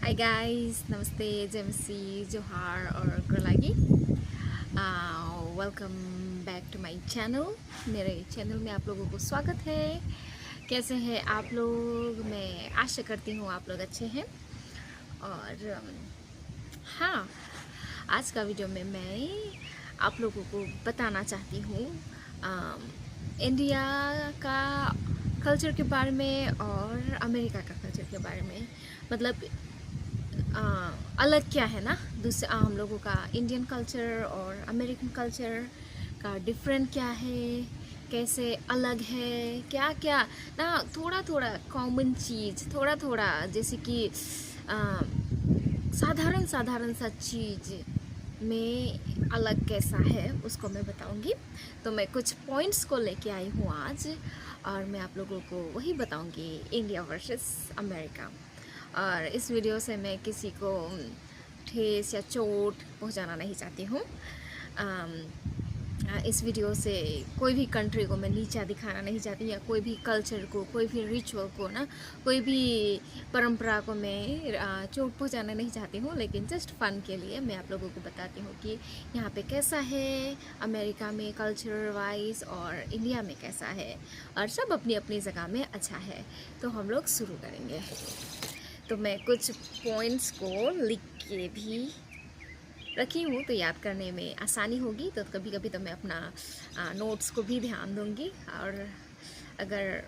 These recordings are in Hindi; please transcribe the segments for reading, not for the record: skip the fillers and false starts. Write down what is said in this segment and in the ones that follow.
हाय गाइस, नमस्ते, जमसी, जोहार और गुलागी। Welcome back to my channel. मेरे चैनल में आप लोगों को स्वागत है। कैसे हैं आप लोग? मैं आशा करती हूँ आप लोग अच्छे हैं। और हाँ, आज का वीडियो में मैं आप लोगों को बताना चाहती हूँ इंडिया का कल्चर के बारे में और अमेरिका का कल्चर के बारे में। मतलब अलग क्या है ना, दूसरे हम लोगों का इंडियन कल्चर और अमेरिकन कल्चर का डिफरेंट क्या है, कैसे अलग है, क्या क्या ना, थोड़ा थोड़ा कॉमन चीज़, थोड़ा थोड़ा जैसे कि साधारण साधारण सा चीज़ में अलग कैसा है उसको मैं बताऊंगी। तो मैं कुछ पॉइंट्स को लेके आई हूँ आज, और मैं आप लोगों को वही बताऊंगी, इंडिया वर्सेस अमेरिका। और इस वीडियो से मैं किसी को ठेस या चोट पहुंचाना नहीं चाहती हूँ। इस वीडियो से कोई भी कंट्री को मैं नीचा दिखाना नहीं चाहती, या कोई भी कल्चर को, कोई भी रिचुअल को ना, कोई भी परंपरा को मैं चोट पहुंचाना नहीं चाहती हूँ। लेकिन जस्ट फन के लिए मैं आप लोगों को बताती हूँ कि यहाँ पे कैसा है अमेरिका में कल्चर वाइज, और इंडिया में कैसा है, और सब अपनी अपनी जगह में अच्छा है। तो हम लोग शुरू करेंगे। तो मैं कुछ पॉइंट्स को लिख के भी रखी हूँ, तो याद करने में आसानी होगी। तो कभी कभी तो मैं अपना नोट्स को भी ध्यान दूँगी, और अगर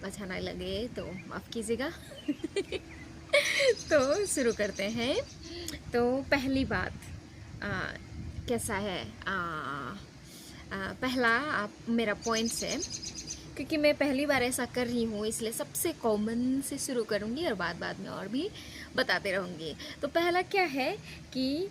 अच्छा नहीं लगे तो माफ़ कीजिएगा। तो शुरू करते हैं। तो पहली बात, कैसा है, पहला आप मेरा पॉइंट्स है, क्योंकि मैं पहली बार ऐसा कर रही हूँ, इसलिए सबसे कॉमन से शुरू करूँगी और बाद बाद में और भी बताते रहूँगी। तो पहला क्या है कि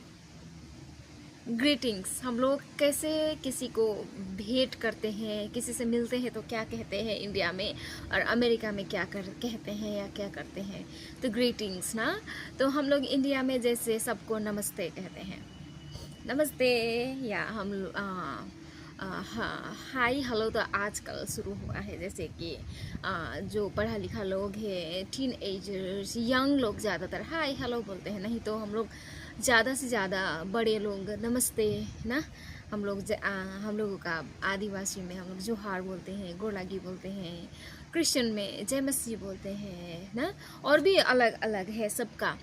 ग्रीटिंग्स, हम लोग कैसे किसी को भेंट करते हैं, किसी से मिलते हैं तो क्या कहते हैं इंडिया में, और अमेरिका में क्या कहते हैं या क्या करते हैं। तो ग्रीटिंग्स ना, तो हम लोग इंडिया में जैसे सबको नमस्ते कहते हैं, नमस्ते, या हम हाँ, हाय हेलो तो आजकल शुरू हुआ है। जैसे कि जो पढ़ा लिखा लोग हैं, टीन एजर्स, यंग लोग ज़्यादातर हाय हेलो बोलते हैं। नहीं तो हम लोग ज़्यादा से ज़्यादा बड़े लोग नमस्ते ना, हम लोगों का आदिवासी में हम लोग जोहार बोलते हैं, गोलागी बोलते हैं, क्रिश्चियन में जय मसीह बोलते हैं ना, और भी अलग अलग है सबका।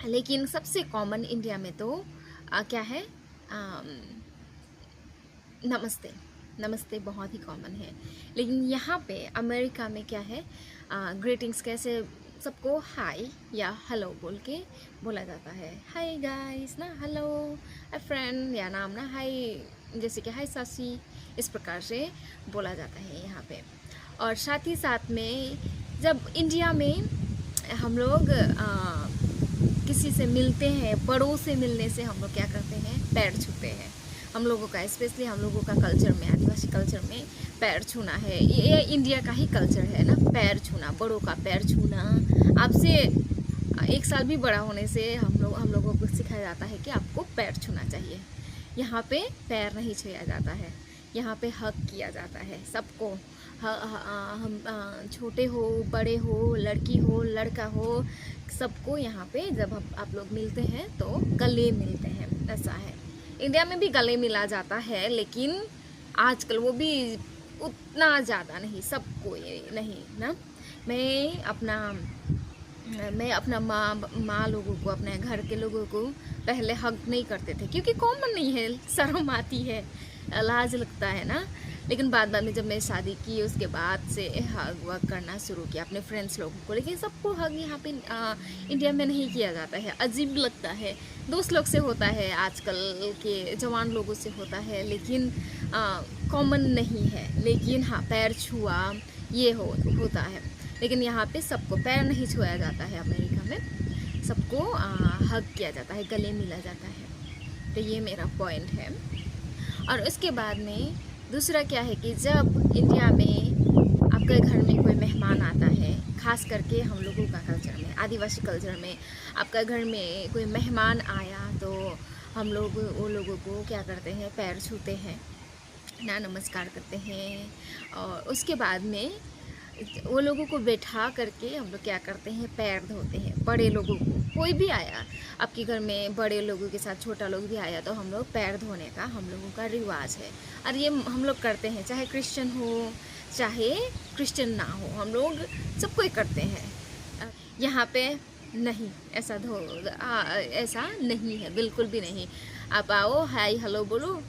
लेकिन सबसे कॉमन इंडिया में तो क्या है, नमस्ते। नमस्ते बहुत ही कॉमन है। लेकिन यहाँ पे अमेरिका में क्या है, ग्रीटिंग्स कैसे सबको हाय या हेलो बोल के बोला जाता है। हाय गाइस ना, हेलो फ्रेंड, या नाम ना हाय, जैसे कि हाय सासी, इस प्रकार से बोला जाता है यहाँ पे। और साथ ही साथ में जब इंडिया में हम लोग किसी से मिलते हैं, बड़ों से मिलने से हम लोग क्या करते हैं, पैर छूते हैं। हम लोगों का, स्पेशली हम लोगों का कल्चर में, आदिवासी कल्चर में पैर छूना है, ये इंडिया का ही कल्चर है ना, पैर छूना, बड़ों का पैर छूना। आपसे 1 साल भी बड़ा होने से हम लोगों को सिखाया जाता है कि आपको पैर छूना चाहिए। यहाँ पे पैर नहीं छुआ जाता है, यहाँ पे हक किया जाता है सबको। हम छोटे हो, बड़े हो, लड़की हो, लड़का हो, सबको यहाँ पे जब आप लोग मिलते हैं तो गले मिलते हैं, ऐसा है। इंडिया में भी गले मिला जाता है, लेकिन आजकल वो भी उतना ज़्यादा नहीं, सबको ये नहीं ना। मैं अपना माँ लोगों को, अपने घर के लोगों को पहले हग नहीं करते थे, क्योंकि कॉमन नहीं है, शर्म आती है, लाज लगता है ना। लेकिन बाद में जब मैं शादी की, उसके बाद से हग वग करना शुरू किया अपने फ्रेंड्स लोगों को। लेकिन सबको हग यहाँ पे इंडिया में नहीं किया जाता है, अजीब लगता है। दोस्त लोग से होता है, आजकल के जवान लोगों से होता है, लेकिन कॉमन नहीं है। लेकिन हाँ, पैर छुआ ये होता है। लेकिन यहाँ पे सबको पैर नहीं छुआ जाता है, अमेरिका में सबको हग किया जाता है, गले मिला जाता है। तो ये मेरा पॉइंट है। और उसके बाद में दूसरा क्या है कि जब इंडिया में आपके घर में कोई मेहमान आता है, खास करके हम लोगों का कल्चर में, आदिवासी कल्चर में, आपका घर में कोई मेहमान आया तो हम लोग वो लोगों को क्या करते हैं, पैर छूते हैं ना, नमस्कार करते हैं। और उसके बाद में वो लोगों को बैठा करके हम लोग क्या करते हैं, पैर धोते हैं। बड़े लोगों को, कोई भी आया आपके घर में, बड़े लोगों के साथ छोटा लोग भी आया तो हम लोग पैर धोने का हम लोगों का रिवाज है। और ये हम लोग करते हैं, चाहे क्रिश्चियन हो चाहे क्रिश्चियन ना हो, हम लोग सब कोई करते हैं। यहाँ पे नहीं, ऐसा नहीं है, बिल्कुल भी नहीं। आप आओ, हाय हेलो बोलो,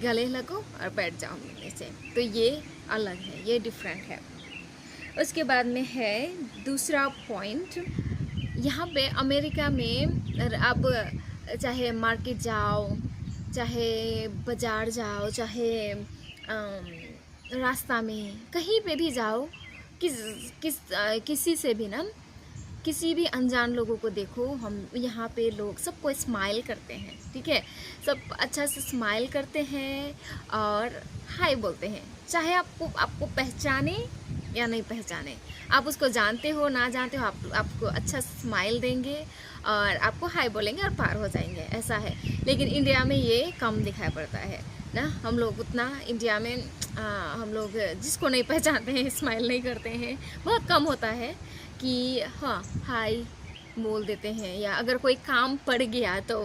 गले लगो और बैठ जाओ मिलने से। तो ये अलग है, ये डिफरेंट है। उसके बाद में है दूसरा पॉइंट, यहाँ पे अमेरिका में आप चाहे मार्केट जाओ, चाहे बाज़ार जाओ, चाहे रास्ता में कहीं पे भी जाओ, किसी से भी ना, किसी भी अनजान लोगों को देखो, हम यहाँ पे लोग सबको स्माइल करते हैं, ठीक है। सब अच्छा से स्माइल करते हैं और हाय बोलते हैं, चाहे आपको पहचाने या नहीं पहचाने, आप उसको जानते हो ना जानते हो, आपको अच्छा स्माइल देंगे और आपको हाय बोलेंगे और पार हो जाएंगे, ऐसा है। लेकिन इंडिया में ये कम दिखाई पड़ता है ना। हम लोग उतना इंडिया में हम लोग जिसको नहीं पहचानते हैं स्माइल नहीं करते हैं, बहुत कम होता है कि हाँ हाय बोल देते हैं। या अगर कोई काम पड़ गया तो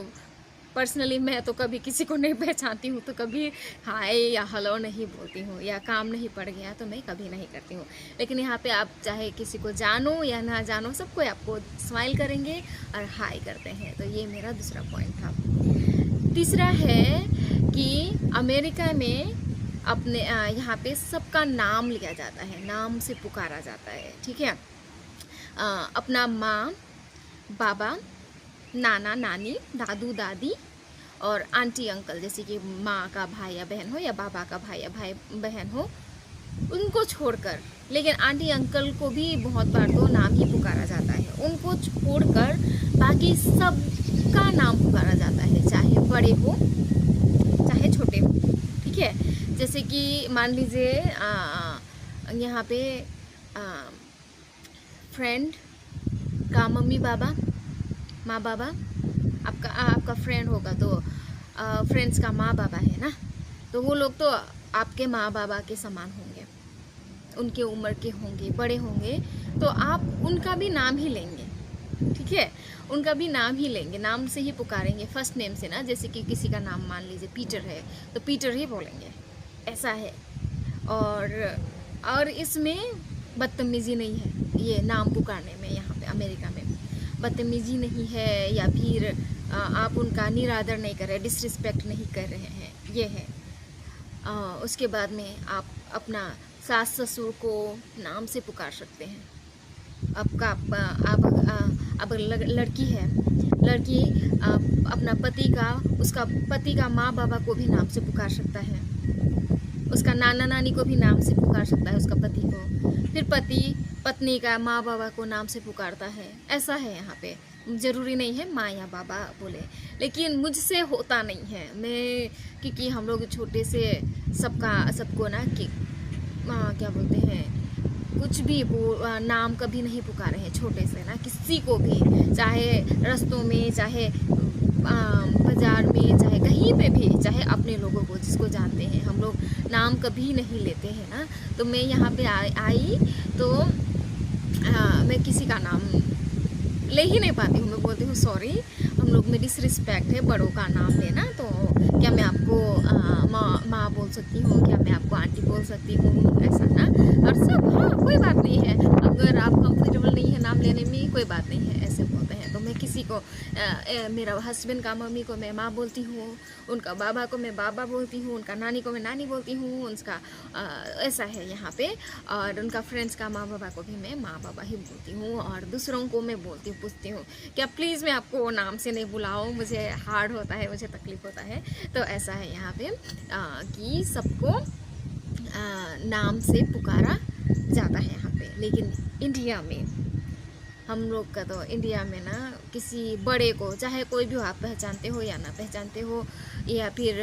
पर्सनली मैं तो कभी किसी को नहीं पहचानती हूँ तो कभी हाय या हेलो नहीं बोलती हूँ, या काम नहीं पड़ गया तो मैं कभी नहीं करती हूँ। लेकिन यहाँ पे आप चाहे किसी को जानो या ना जानो, सबको आपको स्माइल करेंगे और हाय करते हैं। तो ये मेरा दूसरा पॉइंट था। तीसरा है कि अमेरिका में अपने यहाँ पे सबका नाम लिया जाता है, नाम से पुकारा जाता है, ठीक है। अपना माँ बाबा, नाना नानी, दादू दादी और आंटी अंकल, जैसे कि माँ का भाई या बहन हो या बाबा का भाई या बहन हो, उनको छोड़कर, लेकिन आंटी अंकल को भी बहुत बार तो नाम ही पुकारा जाता है, उनको छोड़कर बाकी सबका नाम पुकारा जाता है, चाहे बड़े हो चाहे छोटे हो, ठीक है। जैसे कि मान लीजिए यहाँ पे फ्रेंड का मम्मी पापा, माँ बाबा, आपका फ्रेंड होगा तो फ्रेंड्स का माँ बाबा है ना, तो वो लोग तो आपके माँ बाबा के समान होंगे, उनके उम्र के होंगे, बड़े होंगे, तो आप उनका भी नाम ही लेंगे, ठीक है। उनका भी नाम ही लेंगे, नाम से ही पुकारेंगे, फर्स्ट नेम से ना। जैसे कि किसी का नाम मान लीजिए पीटर है तो पीटर ही बोलेंगे, ऐसा है। और इसमें बदतमीज़ी नहीं है, ये नाम पुकारने में यहाँ पे अमेरिका में बदतमीज़ी नहीं है, या फिर आप उनका निरादर नहीं कर रहे, डिसरिस्पेक्ट नहीं कर रहे हैं, ये है। उसके बाद में आप अपना सास ससुर को नाम से पुकार सकते हैं। अब लड़की है, लड़की अपना उसका पति का माँ बाबा को भी नाम से पुकार सकता है, उसका नाना नानी को भी नाम से पुकार सकता है, उसका पति को, फिर पति पत्नी का माँ बाबा को नाम से पुकारता है, ऐसा है यहाँ पे। ज़रूरी नहीं है माँ या बाबा बोले, लेकिन मुझसे होता नहीं है, मैं क्योंकि हम लोग छोटे से सबको ना कि क्या बोलते हैं, कुछ भी नाम कभी नहीं पुकारे हैं छोटे से ना, किसी को भी, चाहे रास्तों में, चाहे बाज़ार में, चाहे कहीं पे भी, चाहे अपने लोगों को जिसको जानते हैं, हम लोग नाम कभी नहीं लेते हैं ना। तो मैं यहाँ पे आई तो मैं किसी का नाम ले ही नहीं पाती हूँ, मैं बोलती हूँ सॉरी, हम लोग में डिसरिस्पेक्ट है बड़ों का नाम लेना, तो क्या मैं आपको माँ बोल सकती हूँ, क्या मैं आपको आंटी बोल सकती हूँ, ऐसा ना। और सब हाँ कोई बात नहीं है, अगर आप कंफर्टेबल नहीं है नाम लेने में कोई बात नहीं है, ऐसे बोलते हैं। तो मैं किसी को मेरा हस्बैंड का मम्मी को मैं माँ बोलती हूँ, उनका बाबा को मैं बाबा बोलती हूँ, उनका नानी को मैं नानी बोलती हूँ, उनका ऐसा है यहाँ पे। और उनका फ्रेंड्स का माँ बाबा को भी मैं माँ बाबा ही बोलती हूँ, और दूसरों को मैं बोलती हूँ, पूछती हूँ क्या प्लीज़ मैं आपको वो नाम से नहीं बुलाऊँ, मुझे हार्ड होता है, मुझे तकलीफ़ होता है। तो ऐसा है यहाँ पे कि सबको नाम से पुकारा जाता है यहाँ पे। लेकिन इंडिया में हम लोग का तो इंडिया में ना किसी बड़े को, चाहे कोई भी हो, आप पहचानते हो या ना पहचानते हो, या फिर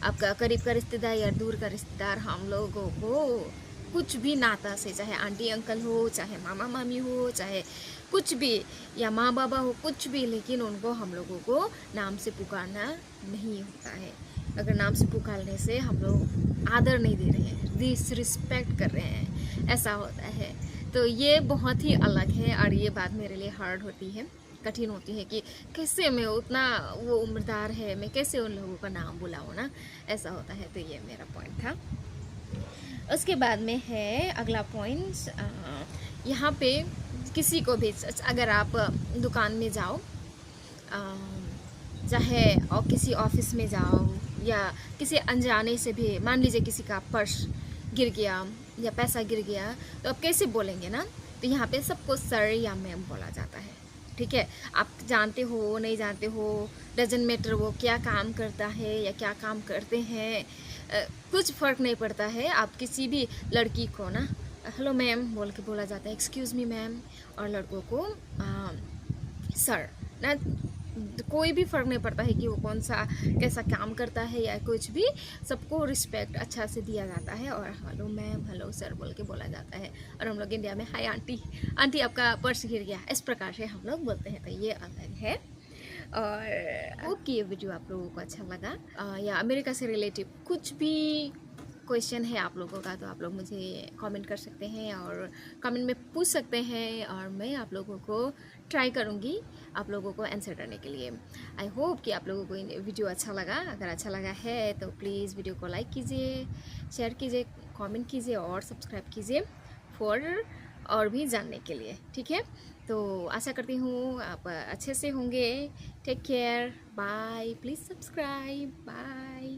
आपका करीब का रिश्तेदार या दूर का रिश्तेदार, हम लोगों को कुछ भी नाता से, चाहे आंटी अंकल हो, चाहे मामा मामी हो, चाहे कुछ भी, या माँ बाबा हो, कुछ भी, लेकिन उनको हम लोगों को नाम से पुकारना नहीं होता है। अगर नाम से पुकारने से हम लोग आदर नहीं दे रहे हैं, डिसरिस्पेक्ट कर रहे हैं, ऐसा होता है। तो ये बहुत ही अलग है और ये बात मेरे लिए हार्ड होती है, कठिन होती है कि कैसे मैं उतना वो उम्रदार है, मैं कैसे उन लोगों का नाम बुलाऊँ ना, ऐसा होता है। तो ये मेरा पॉइंट था। उसके बाद में है अगला पॉइंट, यहाँ पे किसी को भी अगर आप दुकान में जाओ, चाहे और किसी ऑफिस में जाओ या किसी अनजाने से भी, मान लीजिए किसी का पर्स गिर गया या पैसा गिर गया, तो आप कैसे बोलेंगे ना। तो यहाँ पे सबको सर या मैम बोला जाता है, ठीक है। आप जानते हो नहीं जानते हो, डजंट मैटर वो क्या काम करता है या क्या काम करते हैं, कुछ फ़र्क नहीं पड़ता है। आप किसी भी लड़की को ना हेलो मैम बोल के बोला जाता है, एक्सक्यूज़ मी मैम, और लड़कों को सर ना। कोई भी फ़र्क नहीं पड़ता है कि वो कौन सा कैसा काम करता है या कुछ भी, सबको रिस्पेक्ट अच्छा से दिया जाता है और हेलो मैम हेलो सर बोल के बोला जाता है। और हम लोग इंडिया में हाय आंटी, आंटी आपका पर्स गिर गया, इस प्रकार से हम लोग बोलते हैं। तो ये अलग है। और होप कि ये वीडियो आप लोगों को अच्छा लगा, या अमेरिका से रिलेटिव कुछ भी क्वेश्चन है आप लोगों का, तो आप लोग मुझे कमेंट कर सकते हैं और कमेंट में पूछ सकते हैं, और मैं आप लोगों को ट्राई करूँगी आप लोगों को आंसर करने के लिए। आई होप कि आप लोगों को ये वीडियो अच्छा लगा। अगर अच्छा लगा है तो प्लीज़ वीडियो को लाइक कीजिए, शेयर कीजिए, कमेंट कीजिए और सब्सक्राइब कीजिए फॉर और भी जानने के लिए, ठीक है। तो आशा करती हूँ आप अच्छे से होंगे। Take care, bye, please subscribe, bye.